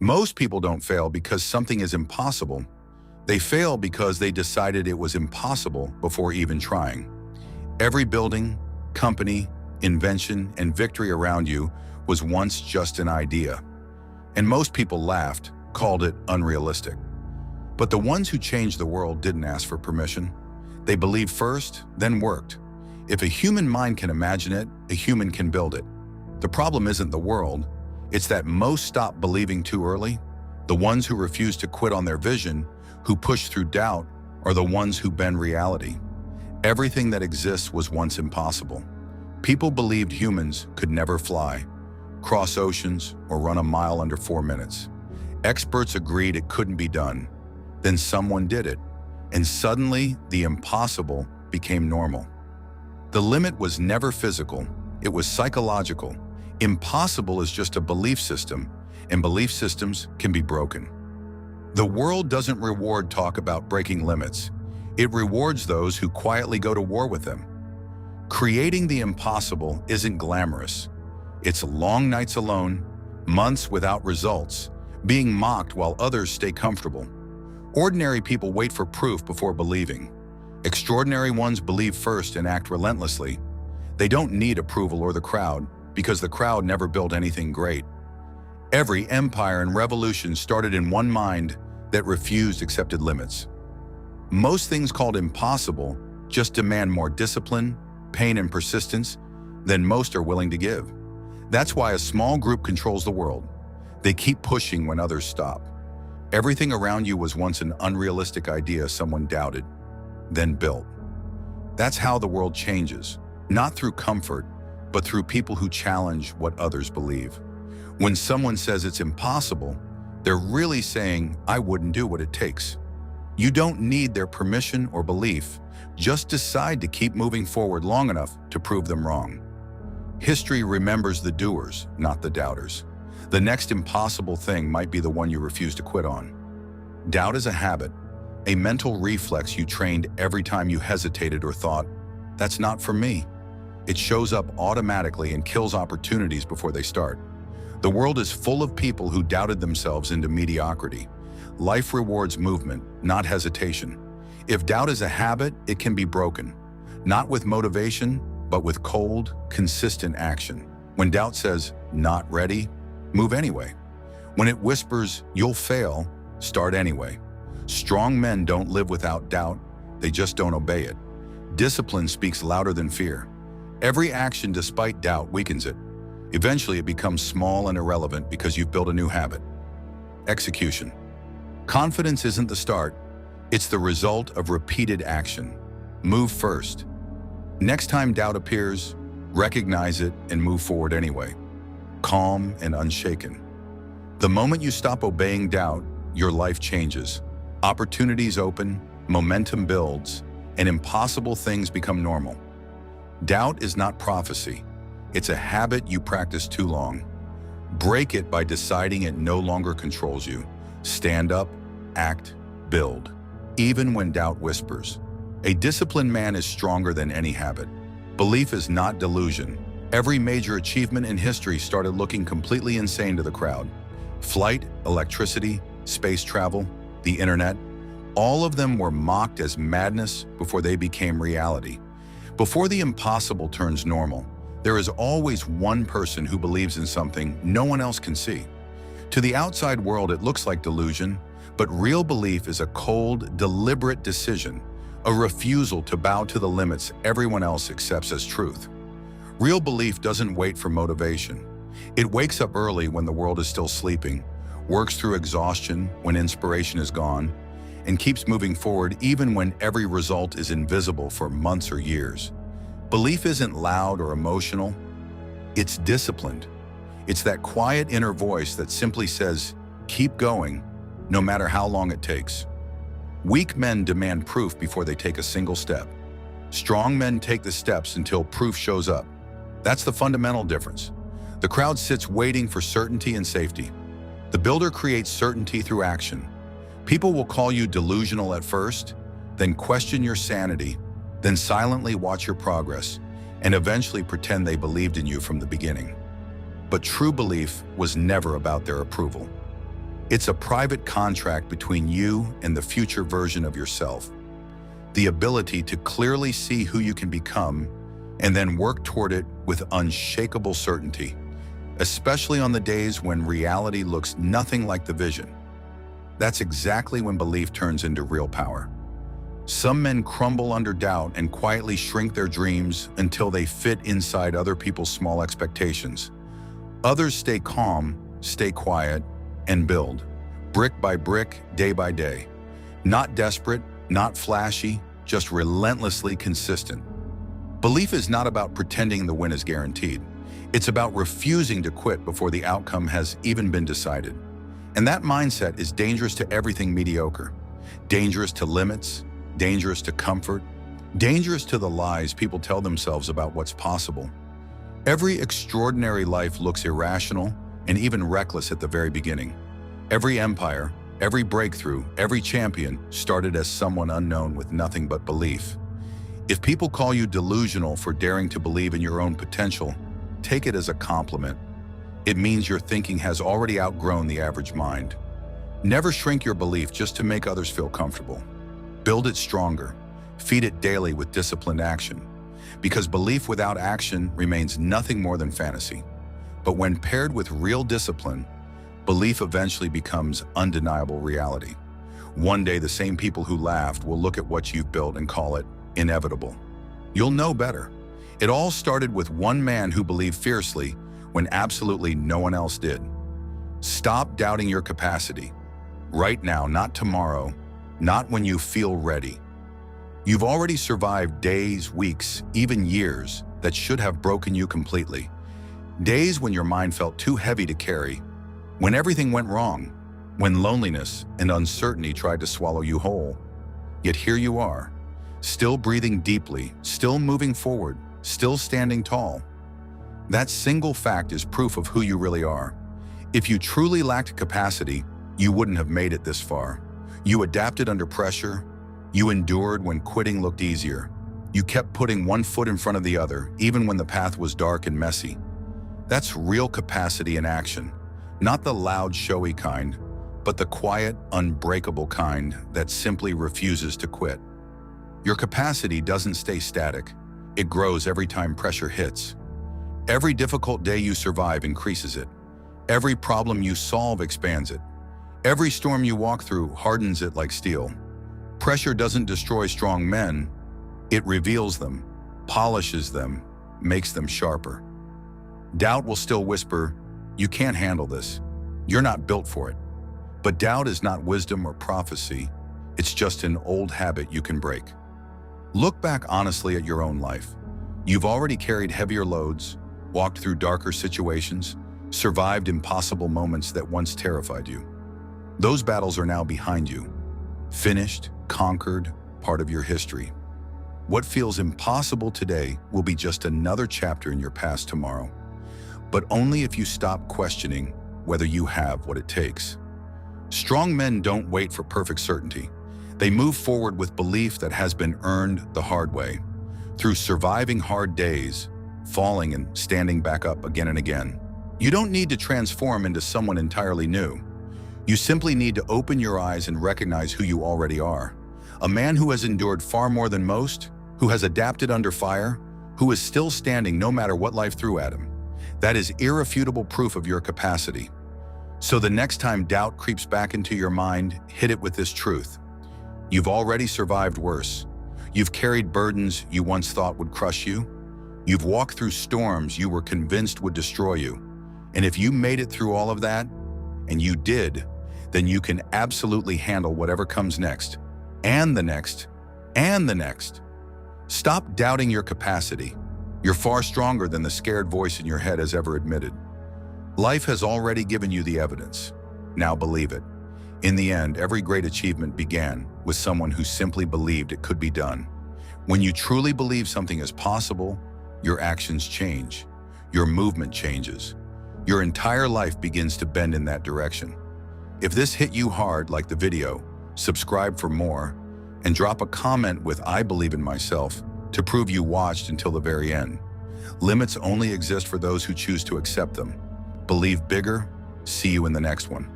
Most people don't fail because something is impossible. They fail because they decided it was impossible before even trying. Every building, company, invention, and victory around you was once just an idea. And most people laughed, called it unrealistic. But the ones who changed the world didn't ask for permission. They believed first, then worked. If a human mind can imagine it, a human can build it. The problem isn't the world, it's that most stop believing too early. The ones who refuse to quit on their vision, who push through doubt, are the ones who bend reality. Everything that exists was once impossible. People believed humans could never fly, cross oceans, or run a mile under 4 minutes. Experts agreed it couldn't be done. Then someone did it, and suddenly the impossible became normal. The limit was never physical, it was psychological. Impossible is just a belief system, and belief systems can be broken. The world doesn't reward talk about breaking limits. It rewards those who quietly go to war with them. Creating the impossible isn't glamorous. It's long nights alone, months without results, being mocked while others stay comfortable. Ordinary people wait for proof before believing. Extraordinary ones believe first and act relentlessly. They don't need approval or the crowd, because the crowd never built anything great. Every empire and revolution started in one mind that refused accepted limits. Most things called impossible just demand more discipline, pain, and persistence than most are willing to give. That's why a small group controls the world. They keep pushing when others stop. Everything around you was once an unrealistic idea someone doubted, then built. That's how the world changes, not through comfort, but through people who challenge what others believe. When someone says it's impossible, they're really saying, I wouldn't do what it takes. You don't need their permission or belief, just decide to keep moving forward long enough to prove them wrong. History remembers the doers, not the doubters. The next impossible thing might be the one you refuse to quit on. Doubt is a habit, a mental reflex you trained every time you hesitated or thought, that's not for me. It shows up automatically and kills opportunities before they start. The world is full of people who doubted themselves into mediocrity. Life rewards movement, not hesitation. If doubt is a habit, it can be broken. Not with motivation, but with cold, consistent action. When doubt says, not ready, move anyway. When it whispers, you'll fail, start anyway. Strong men don't live without doubt, they just don't obey it. Discipline speaks louder than fear. Every action despite doubt weakens it. Eventually it becomes small and irrelevant because you've built a new habit. Execution. Confidence isn't the start, it's the result of repeated action. Move first. Next time doubt appears, recognize it and move forward anyway. Calm and unshaken. The moment you stop obeying doubt, your life changes. Opportunities open, momentum builds, and impossible things become normal. Doubt is not prophecy. It's a habit you practice too long. Break it by deciding it no longer controls you. Stand up, act, build. Even when doubt whispers. A disciplined man is stronger than any habit. Belief is not delusion. Every major achievement in history started looking completely insane to the crowd. Flight, electricity, space travel, the internet, all of them were mocked as madness before they became reality. Before the impossible turns normal, there is always one person who believes in something no one else can see. To the outside world, it looks like delusion, but real belief is a cold, deliberate decision, a refusal to bow to the limits everyone else accepts as truth. Real belief doesn't wait for motivation. It wakes up early when the world is still sleeping, works through exhaustion when inspiration is gone, and keeps moving forward even when every result is invisible for months or years. Belief isn't loud or emotional, it's disciplined. It's that quiet inner voice that simply says, keep going, no matter how long it takes. Weak men demand proof before they take a single step. Strong men take the steps until proof shows up. That's the fundamental difference. The crowd sits waiting for certainty and safety. The builder creates certainty through action. People will call you delusional at first, then question your sanity, then silently watch your progress, and eventually pretend they believed in you from the beginning. But true belief was never about their approval. It's a private contract between you and the future version of yourself. The ability to clearly see who you can become and then work toward it with unshakable certainty, especially on the days when reality looks nothing like the vision. That's exactly when belief turns into real power. Some men crumble under doubt and quietly shrink their dreams until they fit inside other people's small expectations. Others stay calm, stay quiet, and build, brick by brick, day by day. Not desperate, not flashy, just relentlessly consistent. Belief is not about pretending the win is guaranteed. It's about refusing to quit before the outcome has even been decided. And that mindset is dangerous to everything mediocre. Dangerous to limits, dangerous to comfort, dangerous to the lies people tell themselves about what's possible. Every extraordinary life looks irrational and even reckless at the very beginning. Every empire, every breakthrough, every champion started as someone unknown with nothing but belief. If people call you delusional for daring to believe in your own potential, take it as a compliment. It means your thinking has already outgrown the average mind. Never shrink your belief just to make others feel comfortable. Build it stronger. Feed it daily with disciplined action. Because belief without action remains nothing more than fantasy. But when paired with real discipline, belief eventually becomes undeniable reality. One day, the same people who laughed will look at what you've built and call it inevitable. You'll know better. It all started with one man who believed fiercely when absolutely no one else did. Stop doubting your capacity. Right now, not tomorrow, not when you feel ready. You've already survived days, weeks, even years that should have broken you completely. Days when your mind felt too heavy to carry, when everything went wrong, when loneliness and uncertainty tried to swallow you whole. Yet here you are, still breathing deeply, still moving forward, still standing tall. That single fact is proof of who you really are. If you truly lacked capacity, you wouldn't have made it this far. You adapted under pressure. You endured when quitting looked easier. You kept putting one foot in front of the other, even when the path was dark and messy. That's real capacity in action. Not the loud, showy kind, but the quiet, unbreakable kind that simply refuses to quit. Your capacity doesn't stay static. It grows every time pressure hits. Every difficult day you survive increases it. Every problem you solve expands it. Every storm you walk through hardens it like steel. Pressure doesn't destroy strong men. It reveals them, polishes them, makes them sharper. Doubt will still whisper, "You can't handle this. You're not built for it." But doubt is not wisdom or prophecy. It's just an old habit you can break. Look back honestly at your own life. You've already carried heavier loads, walked through darker situations, survived impossible moments that once terrified you. Those battles are now behind you. Finished, conquered, part of your history. What feels impossible today will be just another chapter in your past tomorrow. But only if you stop questioning whether you have what it takes. Strong men don't wait for perfect certainty. They move forward with belief that has been earned the hard way, through surviving hard days, falling and standing back up again and again. You don't need to transform into someone entirely new. You simply need to open your eyes and recognize who you already are. A man who has endured far more than most, who has adapted under fire, who is still standing no matter what life threw at him. That is irrefutable proof of your capacity. So the next time doubt creeps back into your mind, hit it with this truth. You've already survived worse. You've carried burdens you once thought would crush you. You've walked through storms you were convinced would destroy you. And if you made it through all of that, and you did, then you can absolutely handle whatever comes next, and the next, and the next. Stop doubting your capacity. You're far stronger than the scared voice in your head has ever admitted. Life has already given you the evidence. Now believe it. In the end, every great achievement began with someone who simply believed it could be done. When you truly believe something is possible, your actions change. Your movement changes. Your entire life begins to bend in that direction. If this hit you hard like the video, subscribe for more, and drop a comment with "I believe in myself" to prove you watched until the very end. Limits only exist for those who choose to accept them. Believe bigger. See you in the next one.